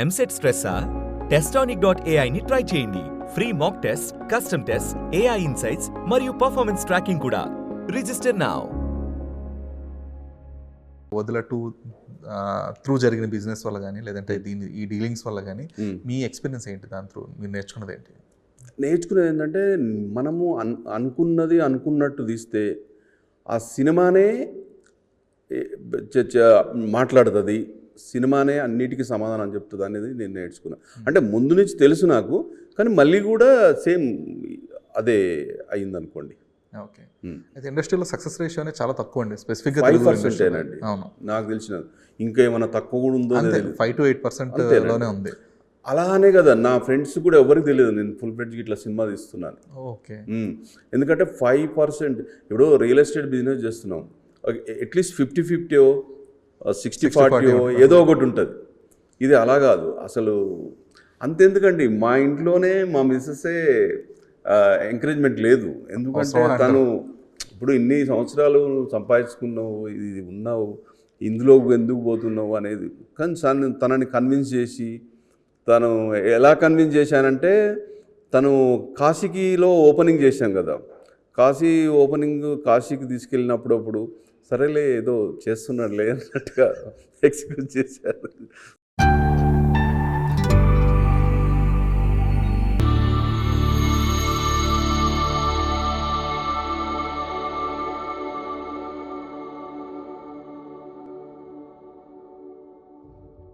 ఎంసెట్ స్ట్రెస్సా? టెస్టానిక్.ai ని ట్రై చేయండి. Free mock test, custom test, AI insights మరియు పర్ఫార్మెన్స్ ట్రాకింగ్ కూడా. Register now. వదలటు త్రూ జరిగిన బిజినెస్ వల్ల కానీ లేదంటే ఈ డీలింగ్స్ వల్ల కానీ మీ ఎక్స్పీరియన్స్ ఏంటి? దాని త్రూ మీరు నేర్చుకున్నది ఏంటి? నేర్చుకునేది ఏంటంటే మనము అనుకున్నది అనుకున్నట్టు తీస్తే ఆ సినిమానే మాట్లాడుతుంది, సినిమానే అన్నిటికీ సమాధానం చెప్తుంది అనేది నేను నేర్చుకున్నాను. అంటే ముందు నుంచి తెలుసు నాకు, కానీ మళ్ళీ కూడా సేమ్ అదే అయింది అనుకోండి. ఓకే, అయితే ఇండస్ట్రీలో సక్సెస్ రేషియో అనేది చాలా తక్కువ అండి, స్పెసిఫిక్గా 5% అండి. అవును, నాకు తెలిసిన ఇంకా ఏమైనా తక్కువ కూడా ఉందో 5 to 8% లోనే ఉంది. అలానే కదా నా ఫ్రెండ్స్ కూడా ఎవరికి తెలియదు నేను ఫుల్ ఫ్లెడ్జ్గా ఇట్లా సినిమా తీస్తున్నాను. ఓకే, ఎందుకంటే 5% ఇప్పుడు రియల్ ఎస్టేట్ బిజినెస్ చేస్తున్నాం, అట్లీస్ట్ 50-50 60-40 ఏదో ఒకటి ఉంటుంది. ఇది అలా కాదు అసలు. అంతెందుకండి, మా ఇంట్లోనే మా మిస్సెసే ఎంకరేజ్మెంట్ లేదు. ఎందుకంటే తను ఇప్పుడు ఇన్ని సంవత్సరాలు సంపాదించుకున్నావు, ఇది ఉన్నావు, ఇందులో ఎందుకు పోతున్నావు అనేది. కానీ తనని కన్విన్స్ చేసి, తను ఎలా కన్విన్స్ చేశానంటే, తను కాశీలో ఓపెనింగ్ చేశాం కదా, కాశీకి తీసుకెళ్ళినప్పుడు సరేలే ఏదో చేస్తున్నాడులే అన్నట్టుగా ఎక్స్క్యూజ్ చేశారు.